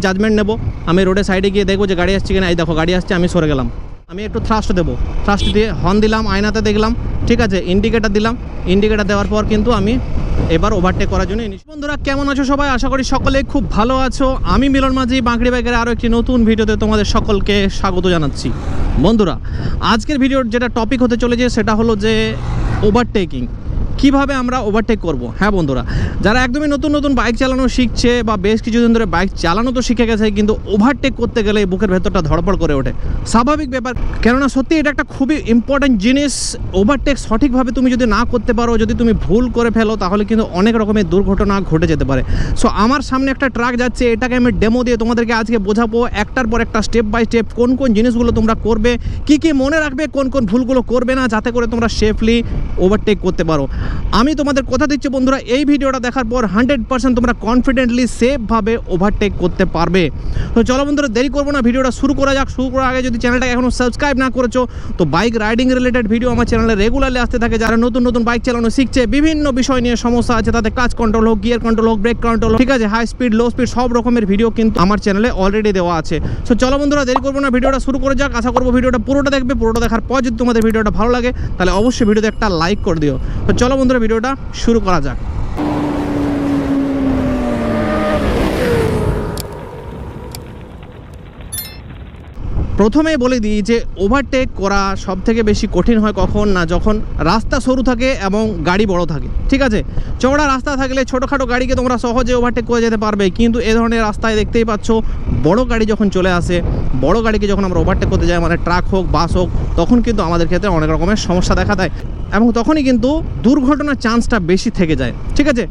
Judgement নেব, আমি রোডের সাইডে গিয়ে দেখবো যে গাড়ি আসছে কিনা। এই দেখো গাড়ি আসছে, আমি সরে গেলাম, আমি একটু থ্রাস্ট দেবো, থ্রাস্ট দিয়ে হর্ন দিলাম, আয়নাতে দেখলাম, ঠিক আছে, ইন্ডিকেটার দিলাম, ইন্ডিকেটার দেওয়ার পর কিন্তু আমি এবার ওভারটেক করার জন্য। বন্ধুরা কেমন আছো সবাই? আশা করি সকলে খুব ভালো আছো। আমি মিলন মাঝি বাঁকড়ি বাইকের আরও একটি নতুন ভিডিওতে তোমাদের সকলকে স্বাগত জানাচ্ছি। বন্ধুরা আজকের ভিডিওর যেটা টপিক হতে চলেছে সেটা হলো যে ওভারটেকিং, কিভাবে আমরা ওভারটেক করব। হ্যাঁ বন্ধুরা, যারা একদমই নতুন নতুন বাইক চালানো শিখছে বা বেশ কিছুদিন ধরে বাইক চালানো তো শিখে গেছে, কিন্তু ওভারটেক করতে গেলে বুকের ভেতরটা ধড়পড় করে ওঠে। স্বাভাবিক ব্যাপার, কেননা সত্যি এটা একটা খুবই ইম্পর্ট্যান্ট জিনিস। ওভারটেক সঠিকভাবে তুমি যদি না করতে পারো, যদি তুমি ভুল করে ফেলো, তাহলে কিন্তু অনেক রকমের দুর্ঘটনা ঘটে যেতে পারে। সো আমার সামনে একটা ট্রাক যাচ্ছে, এটাকে আমি ডেমো দিয়ে তোমাদেরকে আজকে বোঝাবো একটার পর একটা স্টেপ বাই স্টেপ কোন কোন জিনিসগুলো তোমরা করবে, কি কি মনে রাখবে, কোন কোন ভুলগুলো করবে না, যাতে করে তোমরা সেফলি ওভারটেক করতে পারো। আমি তোমাদের কথা দিচ্ছি বন্ধুরা, এই ভিডিওটা দেখার পর 100% তোমরা কনফিডেন্টলি সেফভাবে ওভারটেক করতে পারবে। তো চলো বন্ধুরা দেরি করবো না, ভিডিওটা শুরু করা যাক। শুরু করার আগে যদি চ্যানেলটা এখনও সাবস্ক্রাইব না করেছো, তো বাইক রাইডিং রিলেটেড ভিডিও আমার চ্যানেলে রেগুলারলি আসতে থাকে। যারা নতুন নতুন বাইক চালানো শিখছে, বিভিন্ন বিষয় নিয়ে সমস্যা আছে, তাতে ক্লাচ কন্ট্রোল হোক, গিয়ার কন্ট্রোল হোক, ব্রেক কন্ট্রোল হোক, ঠিক আছে, হাই স্পিড লো স্পিড সব রকমের ভিডিও কিন্তু আমার চ্যানেলে অলরেডি দেওয়া আছে। সো চলো বন্ধুরা দেরি করবো না, ভিডিওটা শুরু করে যাক। আশা করবো ভিডিওটা পুরোটা দেখবে, পুরোটা দেখার পর যদি তোমাদের ভিডিওটা ভালো লাগে তাহলে অবশ্যই ভিডিওতে একটা লাইক করে দিও। তো চলো বন্ধুরা ভিডিওটা শুরু করা যাক। প্রথমেই বলে দিই যে ওভারটেক করা সব থেকে বেশি কঠিন হয় কখন না, যখন রাস্তা সরু থাকে এবং গাড়ি বড় থাকে। ঠিক আছে, চওড়া রাস্তা থাকলে ছোটোখাটো গাড়িকে তোমরা সহজে ওভারটেক করে যেতে পারবে, কিন্তু এ ধরনের রাস্তায় দেখতেই পাচ্ছ বড় গাড়ি যখন চলে আসে, বড় গাড়িকে যখন আমরা ওভারটেক করতে যাই, মানে ট্রাক হোক বাস হোক, তখন কিন্তু আমাদের ক্ষেত্রে অনেক রকমের সমস্যা দেখা দেয় এবং তখনই কিন্তু দুর্ঘটনার চান্সটা বেশি থেকে যায়। ঠিক আছে,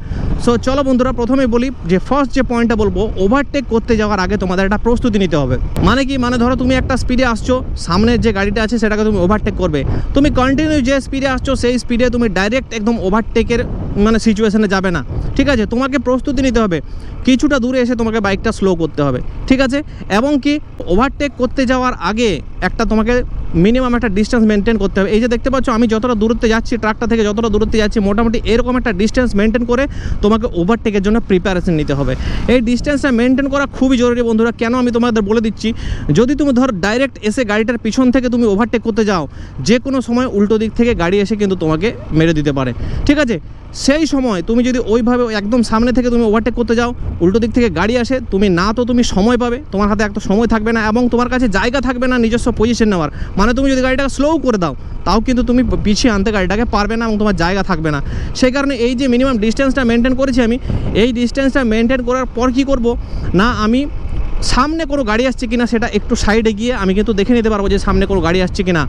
সো চলো বন্ধুরা প্রথমেই বলি যে ফার্স্ট যে পয়েন্টটা বলবো, ওভারটেক করতে যাওয়ার আগে তোমাদের একটা প্রস্তুতি নিতে হবে। মানে কি, মানে ধরো তুমি একটা স্পিডে আসছো, সামনের যে গাড়িটা আছে সেটাকে তুমি ওভারটেক করবে, তুমি কন্টিনিউ যে স্পিডে আসছো সেই স্পিডে তুমি ডাইরেক্ট একদম ওভারটেকের মানে সিচুয়েশনে যাবে না। ঠিক আছে, তোমাকে প্রস্তুতি নিতে হবে, কিছুটা দূরে এসে তোমাকে বাইকটা স্লো করতে হবে। ঠিক আছে, এবং কি ওভারটেক করতে যাওয়ার আগে একটা তোমাকে মিনিমাম একটা ডিস্টেন্স মেনটেন করতে হবে। এই যে দেখতে পাচ্ছ আমি যতটা দূরত্বে যাচ্ছি, ট্রাকটা থেকে যতটা দূরত্বে যাচ্ছি, মোটামুটি এরকম একটা ডিস্টেন্স মেনটেন করে তোমাকে ওভারটেকের জন্য প্রিপারেশন নিতে হবে। এই ডিস্টেন্সটা মেনটেন করা খুবই জরুরি বন্ধুরা। কেন আমি তোমাদের বলে দিচ্ছি, যদি তুমি ধরো ডাইরেক্ট এসে গাড়িটার পিছন থেকে তুমি ওভারটেক করতে যাও, যে কোনো সময় উল্টো দিক থেকে গাড়ি এসে কিন্তু তোমাকে মেরে দিতে পারে। ঠিক আছে, সেই সময় তুমি যদি ওইভাবে একদম সামনে থেকে তুমি ওভারটেক করতে যাও, উল্টো দিক থেকে গাড়ি আসে, তুমি না তো তুমি সময় পাবে, তোমার হাতে একটা সময় থাকবে না এবং তোমার কাছে জায়গা থাকবে না নিজস্ব পজিশন নেওয়ার। মানে তুমি যদি গাড়িটাকে স্লো করে দাও, তাও কিন্তু তুমি পিছিয়ে আনতে গাড়িটাকে পারবে না এবং তোমার জায়গা থাকবে না। সেই কারণে এই যে মিনিমাম ডিস্টেন্সটা মেনটেন করেছি আমি, এই ডিস্টেন্সটা মেনটেন করার পর কী করব না, আমি সামনে কোনো গাড়ি আসছে কিনা সেটা একটু সাইডে গিয়ে আমি কিন্তু দেখে নিতে পারবো যে সামনে কোনো গাড়ি আসছে কিনা,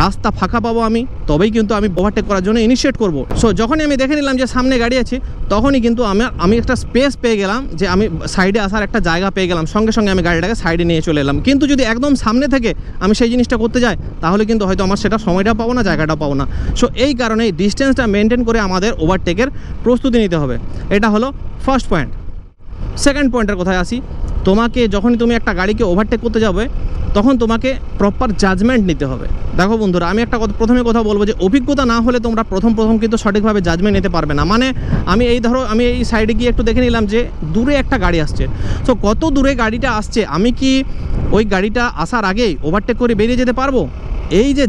রাস্তা ফাঁকা পাবো আমি, তবেই কিন্তু আমি ওভারটেক করার জন্য ইনিশিয়েট করব। সো যখনই আমি দেখে নিলাম যে সামনে গাড়ি আছে, তখনই কিন্তু আমি একটা স্পেস পেয়ে গেলাম, যে আমি সাইডে আসার একটা জায়গা পেয়ে গেলাম, সঙ্গে সঙ্গে আমি গাড়িটাকে সাইডে নিয়ে চলে এলাম। কিন্তু যদি একদম সামনে থেকে আমি সেই জিনিসটা করতে যাই, তাহলে কিন্তু হয়তো আমার সেটা সময়টাও পাবো না, জায়গাটাও পাবো না। সো এই কারণেই ডিস্টেন্সটা মেনটেন করে আমাদের ওভারটেকের প্রস্তুতি নিতে হবে। এটা হলো ফার্স্ট পয়েন্ট। সেকেন্ড পয়েন্টের কথায় আসি, তোমাকে যখনই তুমি একটা গাড়িকে ওভারটেক করতে যাবে, তখন তোমাকে প্রপার জাজমেন্ট নিতে হবে। দেখো বন্ধুরা, আমি একটা প্রথমে কথা বলবো যে অভিজ্ঞতা না হলে তোমরা প্রথম কিন্তু সঠিকভাবে জাজমেন্ট নিতে পারবে না। মানে আমি এই সাইডে গিয়ে একটু দেখে নিলাম যে দূরে একটা গাড়ি আসছে, সো কত দূরে গাড়িটা আসছে, আমি কি ওই গাড়িটা আসার আগেই ওভারটেক করে বেরিয়ে যেতে পারবো? এই যে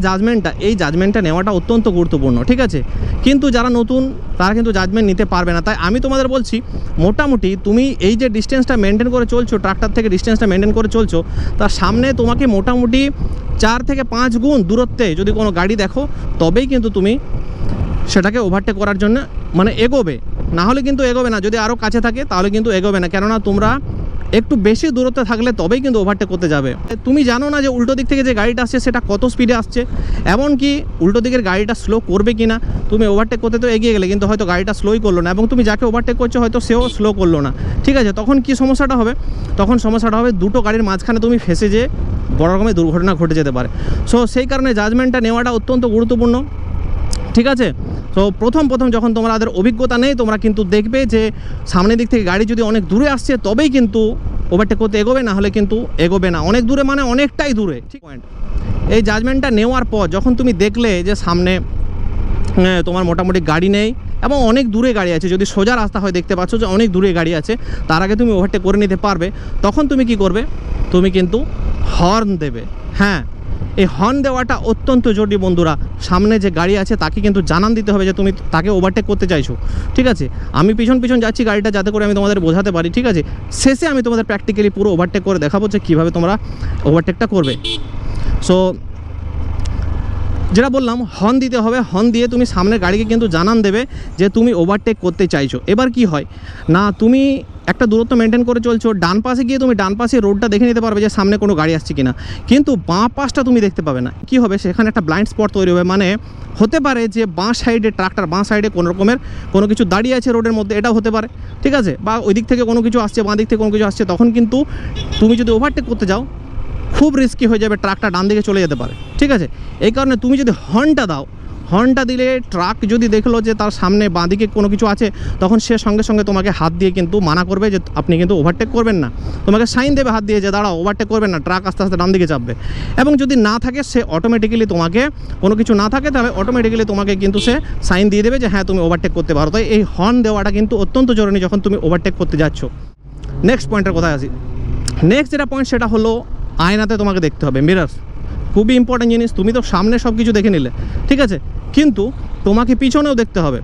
জাজমেন্টটা নেওয়াটা অত্যন্ত গুরুত্বপূর্ণ। ঠিক আছে, কিন্তু যারা নতুন তারা কিন্তু জাজমেন্ট নিতে পারবে না। তাই আমি তোমাদের বলছি, মোটামুটি তুমি এই যে ডিস্টেন্সটা মেনটেন করে চলছো, ট্রাকটার থেকে ডিস্টেন্সটা মেনটেন করে চলছো, তার সামনে তোমাকে মোটামুটি 4 থেকে 5 গুণ দূরত্বে যদি কোনো গাড়ি দেখো, তবেই কিন্তু তুমি সেটাকে ওভারটেক করার জন্য মানে এগোবে, না হলে কিন্তু এগোবে না। যদি আরও কাছে থাকে তাহলে কিন্তু এগোবে না, কেননা তোমরা একটু বেশি দূরত্বে থাকলে তবেই কিন্তু ওভারটেক করতে যাবে। তুমি জানো না যে উল্টো দিক থেকে যে গাড়িটা আসছে সেটা কত স্পিডে আসছে, এমনকি উল্টো দিকের গাড়িটা স্লো করবে কি না। তুমি ওভারটেক করতে তো এগিয়ে গেলে, কিন্তু হয়তো গাড়িটা স্লোই করলো না এবং তুমি যাকে ওভারটেক করছো হয়তো সেও স্লো করলো না। ঠিক আছে, তখন কি সমস্যাটা হবে? তখন সমস্যাটা হবে দুটো গাড়ির মাঝখানে তুমি ফেসে যেয়ে বড় রকমের দুর্ঘটনা ঘটে যেতে পারে। সো সেই কারণে জাজমেন্টটা নেওয়াটা অত্যন্ত গুরুত্বপূর্ণ। ঠিক আছে, তো প্রথম যখন তোমাদের অভিজ্ঞতা নেই, তোমরা কিন্তু দেখবে যে সামনের দিক থেকে গাড়ি যদি অনেক দূরে আসছে, তবেই কিন্তু ওভারটেক করতে এগোবে, না হলে কিন্তু এগোবে না। অনেক দূরে মানে অনেকটাই দূরে। ঠিক পয়েন্ট। এই জাজমেন্টটা নেওয়ার পর যখন তুমি দেখলে যে সামনে তোমার মোটামুটি গাড়ি নেই এবং অনেক দূরে গাড়ি আছে, যদি সোজা রাস্তা হয় দেখতে পাচ্ছ যে অনেক দূরে গাড়ি আছে, তার আগে তুমি ওভারটেক করে নিতে পারবে, তখন তুমি কি করবে, তুমি কিন্তু হর্ন দেবে। হ্যাঁ, এই হর্ন দেওয়াটা অত্যন্ত জরুরি বন্ধুরা। সামনে যে গাড়ি আছে তাকে কিন্তু জানান দিতে হবে যে তুমি তাকে ওভারটেক করতে চাইছো, ঠিক আছে। আমি পিছন পিছন যাচ্ছি গাড়িটা, যাতে করে আমি তোমাদের বোঝাতে পারি, ঠিক আছে। শেষে আমি তোমাদের প্র্যাকটিক্যালি পুরো ওভারটেক করে দেখাবো যে কীভাবে তোমরা ওভারটেকটা করবে। সো যেটা বললাম, হর্ন দিতে হবে, হর্ন দিয়ে তুমি সামনের গাড়িকে কিন্তু জানান দেবে যে তুমি ওভারটেক করতে চাইছো। এবার কি হয় না, তুমি একটা দূরত্ব মেনটেন করে চলছো, ডান পাশে গিয়ে তুমি ডান পাশে রোডটা দেখে নিতে পারবে যে সামনে কোনো গাড়ি আসছে কিনা, কিন্তু বাঁ পাশটা তুমি দেখতে পাবে না। কি হবে, সেখানে একটা ব্লাইন্ড স্পট তৈরি হবে। মানে হতে পারে যে বাঁ সাইডে ট্রাক্টর, বাঁ সাইডে কোনো রকমের কোনো কিছু দাঁড়িয়ে আছে রোডের মধ্যে, এটাও হতে পারে, ঠিক আছে। বা ওই দিক থেকে কোনো কিছু আসছে, বাঁ দিক থেকে কোনো কিছু আসছে, তখন কিন্তু তুমি যদি ওভারটেক করতে যাও খুব রিস্কি হয়ে যাবে, ট্রাকটা ডান দিকে চলে যেতে পারে, ঠিক আছে। এই কারণে তুমি যদি হর্নটা দাও, হর্নটা দিলে ট্রাক যদি দেখলো যে তার সামনে বাঁদিকে কোনো কিছু আছে, তখন সে সঙ্গে সঙ্গে তোমাকে হাত দিয়ে কিন্তু মানা করবে যে আপনি কিন্তু ওভারটেক করবেন না, তোমাকে সাইন দেবে হাত দিয়ে যে দাঁড়াও, ওভারটেক করবেন না, ট্রাক আস্তে আস্তে ডান দিকে চাপবে। এবং যদি না থাকে, সে অটোমেটিক্যালি তোমাকে, কোনো কিছু না থাকে তাহলে অটোমেটিক্যালি তোমাকে কিন্তু সে সাইন দিয়ে দেবে যে হ্যাঁ তুমি ওভারটেক করতে পারো। তাই এই হর্ন দেওয়াটা কিন্তু অত্যন্ত জরুরি যখন তুমি ওভারটেক করতে যাচ্ছ। নেক্সট পয়েন্টের কথায় আসি। নেক্সট যেটা পয়েন্ট সেটা হলো আয়নাতে তোমাকে দেখতে হবে, মিরর। খুবই ইম্পর্টেন্ট জিনিস। তুমি তো সামনে সব কিছু দেখে নিলে, ঠিক আছে, কিন্তু তোমাকে পিছনেও দেখতে হবে।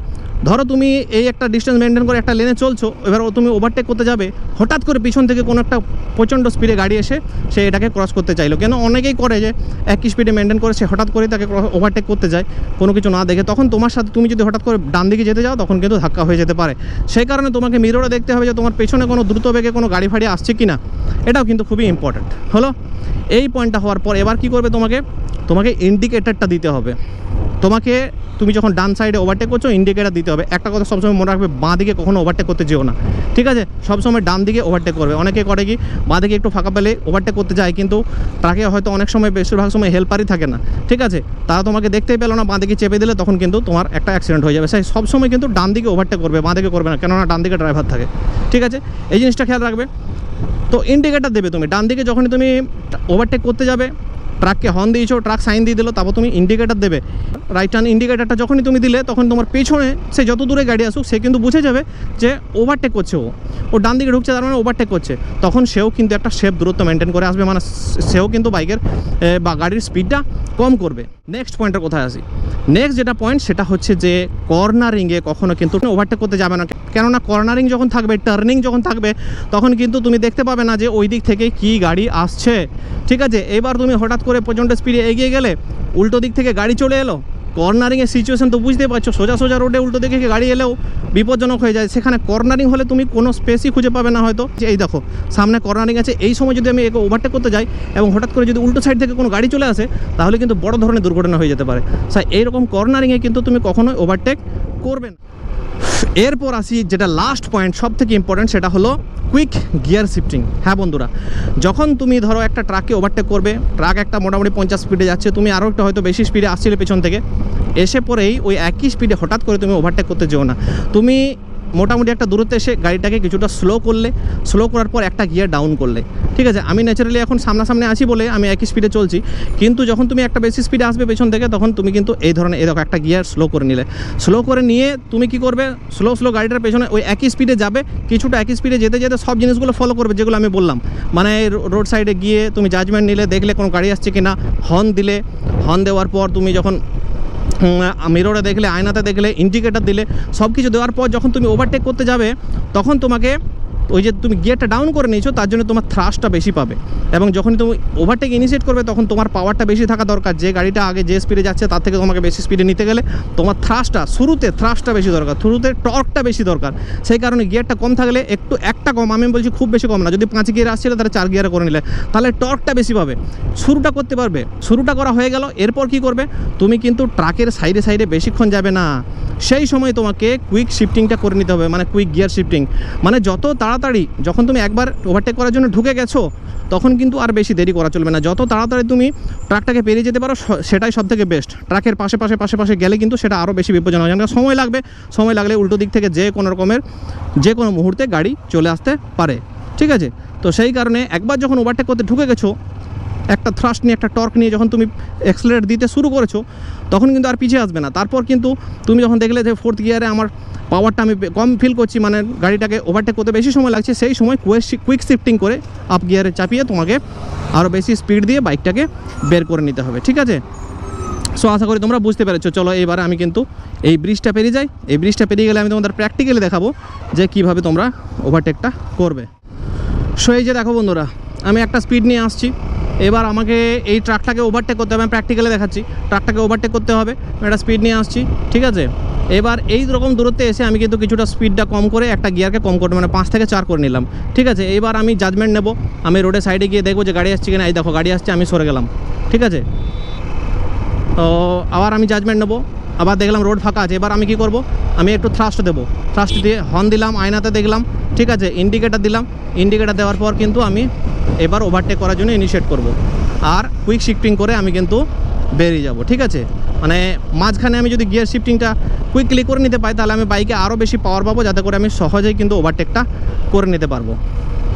ধরো তুমি এই একটা ডিস্টেন্স মেনটেন করে একটা লেনে চলছো, এবার তুমি ওভারটেক করতে যাবে, হঠাৎ করে পিছন থেকে কোনো একটা প্রচণ্ড স্পিডে গাড়ি এসে সে এটাকে ক্রস করতে চাইলো। কেন অনেকেই করে যে একই স্পিডে মেনটেন করে সে হঠাৎ করে তাকে ওভারটেক করতে যায় কোনো কিছু না দেখে, তখন তোমার সাথে তুমি যদি হঠাৎ করে ডান দিকে যেতে যাও তখন কিন্তু ধাক্কা হয়ে যেতে পারে। সেই কারণে তোমাকে মিররে দেখতে হবে যে তোমার পেছনে কোনো দ্রুত বেগে কোনো গাড়ি ফাড়ি আসছে কি না, এটাও কিন্তু খুবই ইম্পর্ট্যান্ট হলো। এই পয়েন্টটা হওয়ার পর এবার কী করবে, তোমাকে ইন্ডিকেটারটা দিতে হবে। তুমি যখন ডান সাইডে ওভারটেক করছো ইন্ডিকেটার দিতে হবে। একটা কথা সবসময় মনে রাখবে, বাঁ দিকে কখনো ওভারটেক করতে যেও না, ঠিক আছে। সবসময় ডান দিকে ওভারটেক করবে। অনেকে করে কি বাঁ দিকে একটু ফাঁকা পেলে ওভারটেক করতে যায়, কিন্তু তাকে হয়তো অনেক সময়, বেশিরভাগ সময় হেল্পারই থাকে না, ঠিক আছে। তারা তোমাকে দেখতেই পেলো না, বাঁ দিকে চেপে দিলে তখন কিন্তু তোমার একটা অ্যাক্সিডেন্ট হয়ে যাবে। সেই সবসময় কিন্তু ডান দিকে ওভারটেক করবে, বাঁ দিকে করবে না, কেননা ডান দিকে ড্রাইভার থাকে, ঠিক আছে। এই জিনিসটা খেয়াল রাখবে। তো ইন্ডিকেটার দেবে তুমি ডান দিকে, যখনই তুমি ওভারটেক করতে যাবে, ট্রাককে হর্ন দিয়েছো, ট্রাক সাইন দিয়ে দিল, তারপর তুমি ইন্ডিকেটার দেবে। রাইট টার্ন ইন্ডিকেটারটা যখনই তুমি দিলে, তখন তোমার পেছনে সে যত দূরে গাড়ি আসুক সে কিন্তু বুঝে যাবে যে ওভারটেক করছে, ও ডান দিকে ঢুকছে, তার মানে ওভারটেক করছে। তখন সেও কিন্তু একটা সেফ দূরত্ব মেনটেন করে আসবে, মানে সেও কিন্তু বাইকের বা গাড়ির স্পিডটা কম করবে। নেক্সট পয়েন্টের কোথায় আসি। নেক্সট যেটা পয়েন্ট সেটা হচ্ছে যে কর্নারিংয়ে কখনো কিন্তু ওভারটেক করতে যাবে না, কেননা কর্নারিং যখন থাকবে, টার্নিং যখন থাকবে, তখন কিন্তু তুমি দেখতে পাবে না যে ওই দিক থেকে কী গাড়ি আসছে, ঠিক আছে। এবার তুমি হঠাৎ করে প্রচণ্ড স্পিডে এগিয়ে গেলে, উল্টো দিক থেকে গাড়ি চলে এলো, কর্নারিংয়ের সিচুয়েশন তো বুঝতে পারছো, সোজা রোডে উল্টো দিকে গাড়ি এলেও বিপজ্জনক হয়ে যায়। সেখানে কর্নারিং হলে তুমি কোনো স্পেসই খুঁজে পাবে না হয়তো, যে এই দেখো সামনে কর্নারিং আছে, এই সময় যদি আমি একে ওভারটেক করতে যাই এবং হঠাৎ করে যদি উল্টো সাইড থেকে কোনো গাড়ি চলে আসে, তাহলে কিন্তু বড় ধরনের দুর্ঘটনা হয়ে যেতে পারে। স্যার এইরকম কর্নারিংয়ে কিন্তু তুমি কখনোই ওভারটেক করবে না। এরপর আসি যেটা লাস্ট পয়েন্ট, সব থেকে ইম্পর্টেন্ট, সেটা হলো কুইক গিয়ার শিফটিং। হ্যাঁ বন্ধুরা, যখন তুমি ধরো একটা ট্রাককে ওভারটেক করবে, ট্রাক একটা মোটামুটি 50 স্পিডে যাচ্ছে, তুমি আরও একটা হয়তো বেশি স্পিডে আসছিলে পেছন থেকে, এসে পরেই ওই একই স্পিডে হঠাৎ করে তুমি ওভারটেক করতে যেও না। তুমি মোটামুটি একটা দূরত্বে এসে গাড়িটাকে কিছুটা স্লো করলে, স্লো করার পর একটা গিয়ার ডাউন করলে, ঠিক আছে। আমি ন্যাচারালি এখন সামনাসামনি আছি বলে আমি একই স্পিডে চলছি, কিন্তু যখন তুমি একটা বেশি স্পিডে আসবে পেছন থেকে, তখন তুমি কিন্তু এই ধরনের এরকম একটা গিয়ার স্লো করে নিলে। স্লো করে নিয়ে তুমি কি করবে, স্লো গাড়িটার পেছনে ওই একই স্পিডে যাবে, কিছুটা একই স্পিডে যেতে যেতে সব জিনিসগুলো ফলো করবে যেগুলো আমি বললাম। মানে রোড সাইডে গিয়ে তুমি জাজমেন্ট নিলে, দেখলে কোনো গাড়ি আসছে কি না, হর্ন দিলে, হর্ন দেওয়ার পর তুমি যখন মিররে দেখলে, আয়নাতে দেখলে, ইন্ডিকেটার দিলে, সব কিছু দেওয়ার পর যখন তুমি ওভারটেক করতে যাবে, তখন তোমাকে ওই যে তুমি গিয়ারটা ডাউন করে নিয়েছো, তার জন্য তোমার থ্রাস্টটা বেশি পাবে। এবং যখন তুমি ওভারটেক ইনিশিয়েট করবে, তখন তোমার পাওয়ারটা বেশি থাকা দরকার। যে গাড়িটা আগে যে স্পিডে যাচ্ছে তার থেকে তোমাকে বেশি স্পিডে নিতে গেলে তোমার থ্রাস্টটা বেশি দরকার, শুরুতে টর্কটা বেশি দরকার। সেই কারণে গিয়ারটা কম থাকলে, একটা কম, আমি বলছি খুব বেশি কম না, যদি 5 গিয়ার আসছিল তাহলে 4 গিয়ারে করে নিলে, তাহলে টর্কটা বেশি পাবে, শুরুটা করতে পারবে। শুরুটা করা হয়ে গেল, এরপর কি করবে, তুমি কিন্তু ট্রাকের সাইডে বেশিক্ষণ যাবে না, সেই সময় তোমাকে কুইক শিফটিংটা করে নিতে হবে, মানে কুইক গিয়ার শিফটিং। মানে যত তাড়াতাড়ি, যখন তুমি একবার ওভারটেক করার জন্য ঢুকে গেছো, তখন কিন্তু আর বেশি দেরি করা চলবে না। যত তাড়াতাড়ি তুমি ট্রাকটাকে পেরিয়ে যেতে পারো, সেটাই সবথেকে বেস্ট। ট্রাকের পাশে গেলে কিন্তু সেটা আরও বেশি বিপজ্জনক, যেমন সময় লাগলে উল্টো দিক থেকে যে কোনো মুহূর্তে গাড়ি চলে আসতে পারে, ঠিক আছে। তো সেই কারণে একবার যখন ওভারটেক করতে ঢুকে গেছো, একটা থ্রাস্ট নিয়ে, একটা টর্ক নিয়ে যখন তুমি অ্যাক্সেলারেট দিতে শুরু করেছো তখন কিন্তু আর পিছিয়ে আসবে না। তারপর কিন্তু তুমি যখন দেখলে যে ফোর্থ গিয়ারে আমার পাওয়ারটা আমি কম ফিল করছি, মানে গাড়িটাকে ওভারটেক করতে বেশি সময় লাগছে, সেই সময় কুইক শিফটিং করে আপ গিয়ারে চাপিয়ে তোমাকে আরও বেশি স্পিড দিয়ে বাইকটাকে বের করে নিতে হবে, ঠিক আছে? সো আশা করি তোমরা বুঝতে পেরেছো। চলো এবার আমি কিন্তু এই ব্রিজটা পেরিয়ে যাই। এই ব্রিজটা পেরিয়ে গেলে আমি তোমাদের প্র্যাকটিক্যালি দেখাবো যে কীভাবে তোমরা ওভারটেকটা করবে। সো এই যে দেখো বন্ধুরা, আমি একটা স্পিড নিয়ে আসছি, এবার আমাকে এই ট্রাকটাকে ওভারটেক করতে হবে। আমি প্র্যাকটিক্যালি দেখাচ্ছি, ট্রাকটাকে ওভারটেক করতে হবে, আমি একটা স্পিড নিয়ে আসছি, ঠিক আছে? এবার এই রকম দূরত্বে এসে আমি কিন্তু কিছুটা স্পিডটা কম করে একটা গিয়ারকে কম করে, মানে 5 থেকে 4 করে নিলাম, ঠিক আছে? এবার আমি জাজমেন্ট নেব, আমি রোডের সাইডে গিয়ে দেখবো যে গাড়ি আসছে কিনা। এই দেখো গাড়ি আসছে, আমি সরে গেলাম, ঠিক আছে? তো আবার আমি জাজমেন্ট নেবো, আবার দেখলাম রোড ফাঁকা আছে, এবার আমি কি করব, আমি একটু থ্রাস্ট দেবো, থ্রাস্ট দিয়ে হর্ন দিলাম, আয়নাতে দেখলাম, ঠিক আছে? ইন্ডিকেটার দিলাম, ইন্ডিকেটার দেওয়ার পর কিন্তু আমি এবার ওভারটেক করার জন্য ইনিশিয়েট করব, আর কুইক শিফটিং করে আমি কিন্তু বেরিয়ে যাব, ঠিক আছে? মানে মাঝখানে আমি যদি গিয়ার শিফটিংটা কুইকলি করে নিতে পাই তাহলে আমি বাইকে আরও বেশি পাওয়ার পাবো, যাতে করে আমি সহজেই কিন্তু ওভারটেকটা করে নিতে পারবো।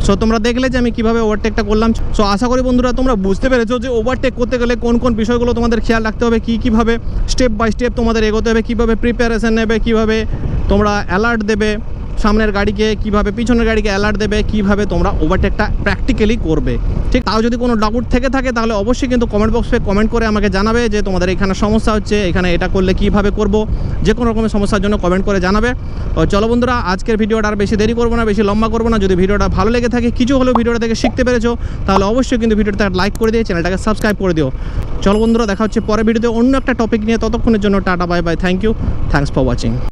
সো তোমরা দেখলে যে আমি কীভাবে ওভারটেকটা করলাম। সো আশা করি বন্ধুরা তোমরা বুঝতে পেরেছো যে ওভারটেক করতে গেলে কোন কোন বিষয়গুলো তোমাদের খেয়াল রাখতে হবে, কীভাবে স্টেপ বাই স্টেপ তোমাদের এগোতে হবে, কীভাবে প্রিপারেশান নেবে, কীভাবে তোমরা অ্যালার্ট দেবে সামনের গাড়িকে, কীভাবে পিছনের গাড়িকে অ্যালার্ট দেবে, কীভাবে তোমরা ওভারটেকটা প্র্যাকটিক্যালি করবে, ঠিক? তাও যদি কোনো ডাউট থেকে থাকে তাহলে অবশ্যই কিন্তু কমেন্ট বক্সে কমেন্ট করে আমাকে জানাবে যে তোমাদের এখানে সমস্যা হচ্ছে, এখানে এটা করলে কীভাবে করব, যে কোনো রকমের সমস্যার জন্য কমেন্ট করে জানাবে। চলো বন্ধুরা, আজকের ভিডিওটা আর বেশি দেরি করবো না, বেশি লম্বা করবো না। যদি ভিডিওটা ভালো লেগে থাকে, কিছু হলেও ভিডিওটা থেকে শিখতে পেরেছো, তাহলে অবশ্যই কিন্তু ভিডিওটা লাইক করে দিয়ে চ্যানেলটাকে সাবস্ক্রাইব করে দিও। চলো বন্ধুরা, দেখা হচ্ছে পরের ভিডিওতে অন্য একটা টপিক নিয়ে। ততক্ষণের জন্য tata, bye bye, thank you, thanks for watching.